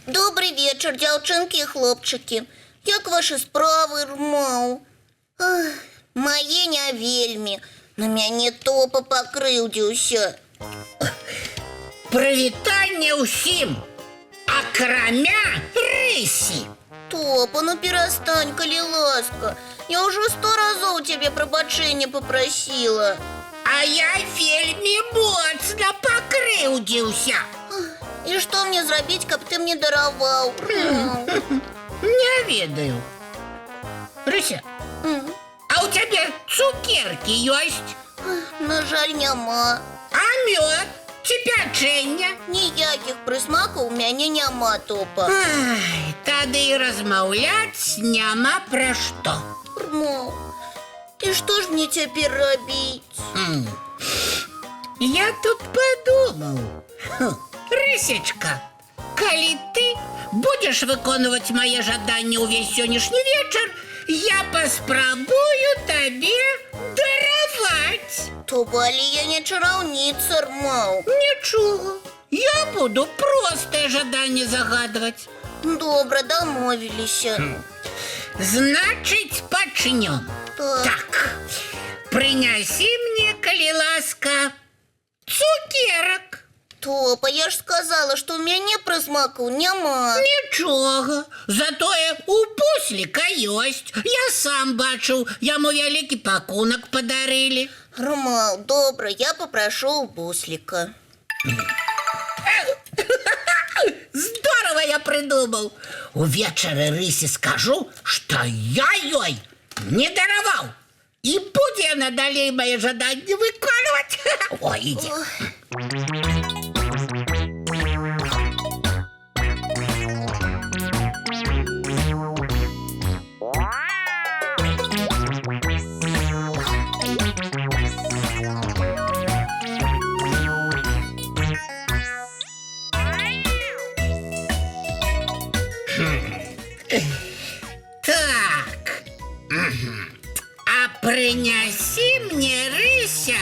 Добрый вечер, дзяўчынкі і хлопчыкі. Як вашы справы, Рмаў? Мае не вельмі. На мяне Топа пакрыўдзіўся. Прывітанне ўсім, акрамя Рысі. Топа, ну перастань, калі ласка. Я ўжо 100 разоў цябе прабачэння папрасіла. А я вельмі моцна пакрыўдзіўся. І што мне зрабіць, каб ты мне дараваў? Не ведаю. Рыся, а ў цябе цукеркі ёсць? На жаль, няма. А мёд ці пячэнне? Ніякіх прысмакаў у мяне няма, Топа. Ай, тады і размаўляць няма пра што. Рмаў, і што ж мне цяпер рабіць? Я тут падумаў. Рысечка, калі ты будзеш выконваць мае жаданні ўвесь сённяшні вечар, я паспрабую табе дараваць. Топа, але я не чараўніца, Рмаў. Нічога, я буду простае жаданне загадваць. Добра, дамовіліся. Значыць, пачнём. Так, прынясі мне, калі ласка, цукерак. Топа, я ж сказала, што ў мяне прысмакаў няма. Нічога, затое у Бусліка ёсць. Я сам бачыў, яму вялікі пакунак падарылі. Рмаў, добра, я папрашу ў Бусліка. Здорова я прыдумаў. Увечары Рысе скажу, што я ёй не дараваў. І будзе яна далей мае жаданні выконваць. Ой, ідзе. Так. А прынясі мне, Рыся,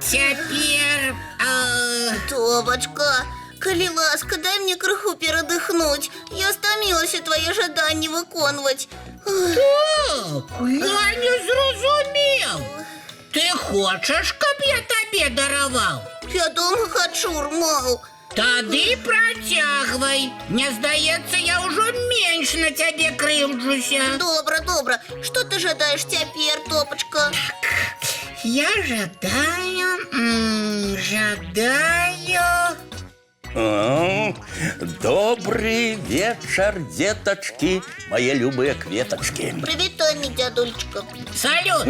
цяпер... Топачка, калі ласка, дай мне крыху перадыхнуць. Я стамілася твае жаданні выконваць. Так, я не зразумеў. Ты хочаш, каб я табе дараваў? Вядома, хачу, Рмаў. Тады працягвай. Мне здаецца, я ўжо менш на цябе крыўджуся. Добра, добра. Што ты жадаеш цяпер, Топачка? Я жадаю... Добрый вечер, деточки, мои любые кветочки. Прывітанне, дзядулечка. Салют!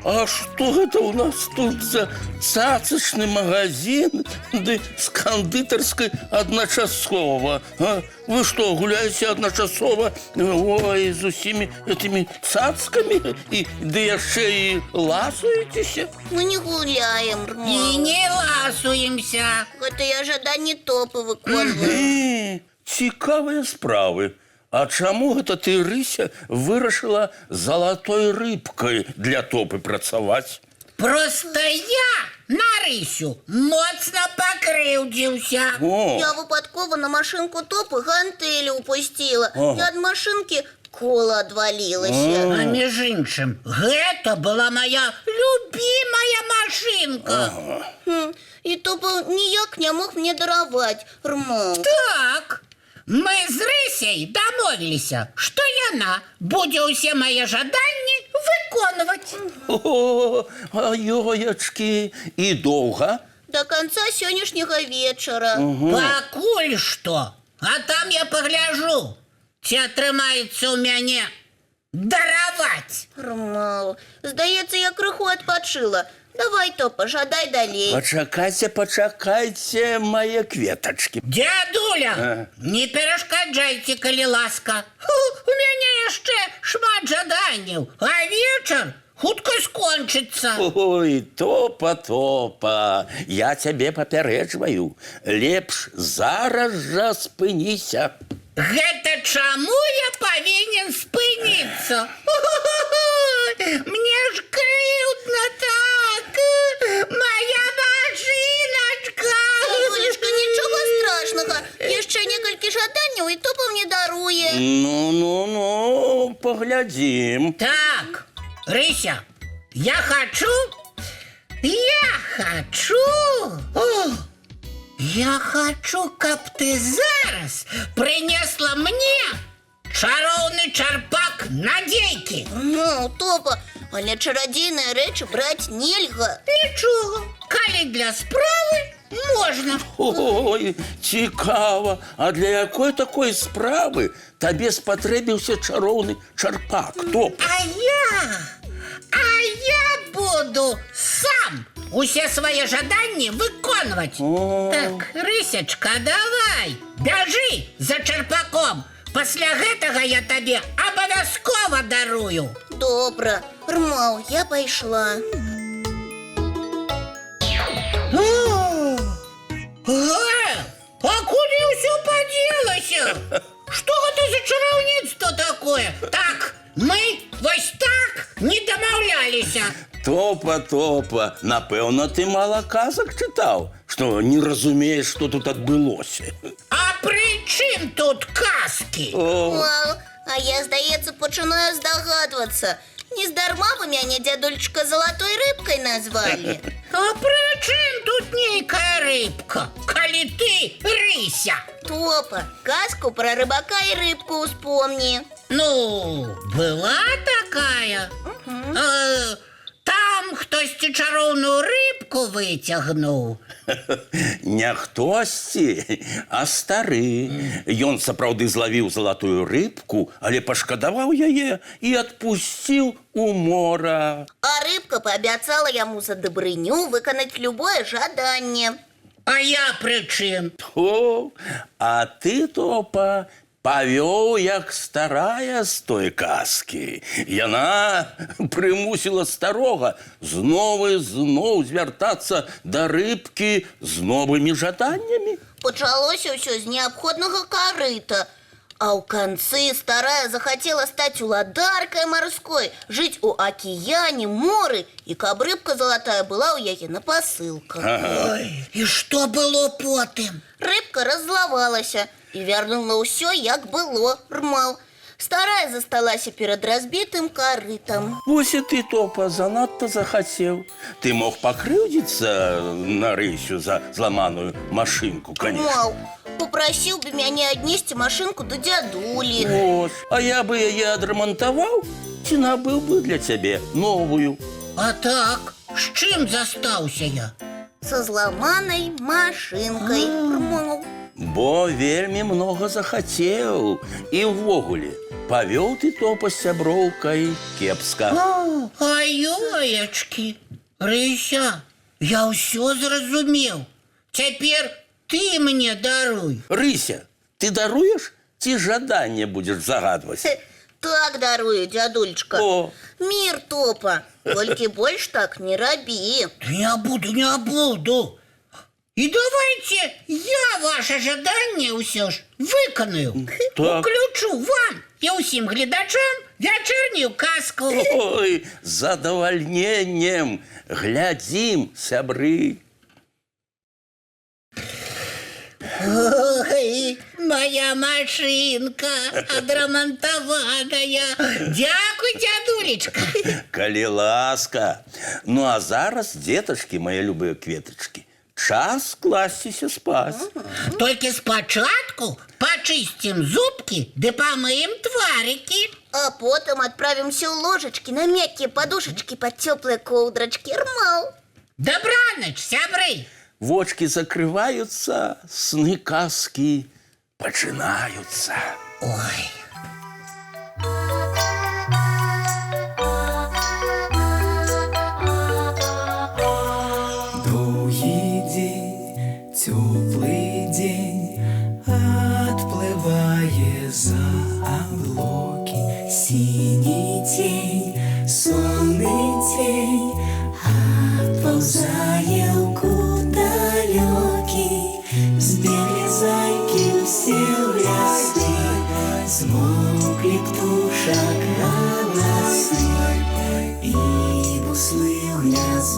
А что это у нас тут за цацочный магазин, да с кондитерской одночасово? А? Вы что, гуляете одночасово, ой, с усими этими цацками, да яшчэ и ласуетесь? Мы не гуляем, І Рмаў. не ласуемся. Гэта я жаданні Топы выконваю. Цікавыя справы. А чаму гэта ты, Рыся, вырашыла залатой рыбкой для Топы працаваць? Просто я на Рысю моцна пакрыўдзіўся. Я выпадкова на машинку Топы гантэлі упусціла. І ад машинкі кола адвалілася. А між іншым, гэта была моя любимая машинка. І Топа ніяк не мог мне дараваць, Рмаў. Так, мы з Рысяй дамовіліся, што яна будзе ўсе мае жаданні выконваць. О, ёячкі, і доўга? До конца сённяшняга вечара. Пакуль што, а там я пагляжу, ці атрымаецца ў мяне дараваць. Рмаў, здаецца, я крыху адпачыла. Давай, Топа, жадай далей. Пачакайце, мае кветачкі. Дядуля, не перашкаджайце, калі ласка. У мяне яшчэ шмат жаданняў, а вечар хутка скончыцца. Ой, топа, я цябе папярэджваю. Лепш зараз жа спыніся. Гэта чаму я павінен спыніцца? Мне ж крыўдна так. Моя машыначка. Дядулечка, нічога страшнага. Яшчэ некалькі жаданняў і топа мне даруе. Ну, паглядзім. Так, Рыся, я хочу, каб ты зараз принесла мне чароўны чарпак надзейкі. Ну, топа, але чарадзейныя рэчы браць нельга. Нічога, калі для справы можна. Ой, цікава, а для якой такой справы табе спатрэбіўся чароўны чарпак, топ? А я буду сам усе свае жаданні выконваць. Так, Рысячка, давай, бяжы за чарпаком. Пасля гэтага я табе абавязкова дарую. Добра, Рмаў, я пайшла. А куды ўсё падзелася? Што гэта за чараўніцтва такое? Так, мы вось так не дамаўляліся. Топа, напэўна, ты мала казак чытаў, што не разумееш, што тут адбылося. А пры чым тут казкі? Маў, а я, здаецца, пачынаю здагадвацца. Нездарма вы мяне, дзядулечка, залатой рыбкай назвалі. А пры чым тут нейкая рыбка, калі ты Рыся? Топа, казку пра рыбака і рыбку успомні. Ну, была такая. Там хтосьці чароўную рыбку выцягнуў. Не хтосьці, а стары. Ён сапраўды злавіў залатую рыбку, але пашкадаваў яе і адпусціў у мора. А рыбка паабяцала яму за дабрыню выканаць любое жаданне. А я пры чым? А ты, топа, павёў, як старая з той казкі. Яна прымусіла старога зноў і зноў звяртацца да рыбкі з новымі жаданнямі. Пачалося ўсё з неабходнага карыта. А ў канцы старая захацела стаць уладаркай марской, жыць у акіяне, моры, і каб рыбка залатая была ў яе на пасылках. Ой, і што было потым? Рыбка раззлавалася і вярнула ўсё, як было, Рмаў. Старая засталася перад разбітым карытам. Вось і ты, топа, занадта захацеў. Ты мог пакрыўдзіцца на Рысю за зламаную машынку, конечно. Маў, папрасіў бы мяне аднесці машынку да дзядулі. Вот, а я бы яе адрамантаваў, ці набыў бы для цябе новую. А так, з чым застаўся я? Са зламанай машынкай, Рмаў. Бо вельмі многа захацеў. І ўвогуле, павёў ты, топа, з сяброўкай кепска. Ай-ёечкі, Рыся, я ўсё зразумеў. Цяпер ты мне даруй. Рыся, ты даруеш, ці жаданне будзеш загадваць? Так дарую, дзядулечка. О. Мір, топа, толькі больш так не рабі. Не буду. І давайте я ваше жаданне ўсё ж выканаю. Так. Уключу вам і ўсім гледачам вячэрнюю казку. Ой, з задавальненнем. Глядзім, сябры. Ой, моя машинка адрамантаваная. Дзякуй, дзядулечка. Калі ласка. Ну, а зараз, дзетачкі, мае любыя кветачкі, час класціся спаць. Толькі спачатку пачысцім зубкі ды памыем тварыкі. А потым адправімся ў ложачкі на мяккія падушачкі пад цёплыя коўдрачкі, Рмаў. Дабраноч, сябры. Вочки закрываюцца, сны казкі пачынаюцца. Ой. Доўгі дзень, цёплы дзень, адплывае за аблокі. Сіні цень, сонны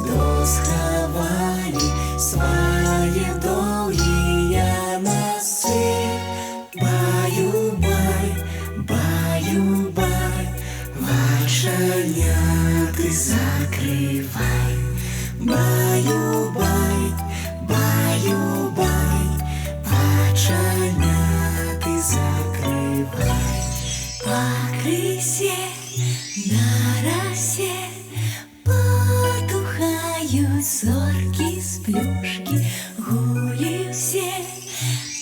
то сховали свае доўгія носы. Баю-бай, баю-бай, вачаняты закрывай. Баю-бай, баю-бай, вачаняты закрывай. Покрысе на росе потухают зорки с плюшки. Гулі все,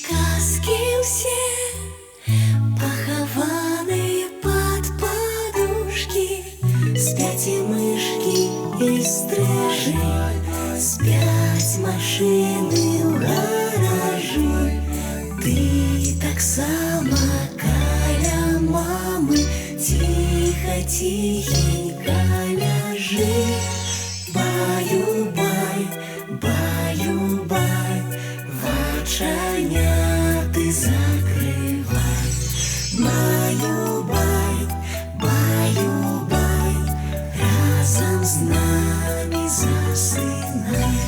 казки все, похованные под подушки. Спят и мышки, и стрижи, спят машины в гаражи. Ты так сама каля мамы, тихо-тихенько ляжи. Баю-бай, баю-бай, вачаняты закрывай. Баю-бай, баю-бай, разом с нами засынай.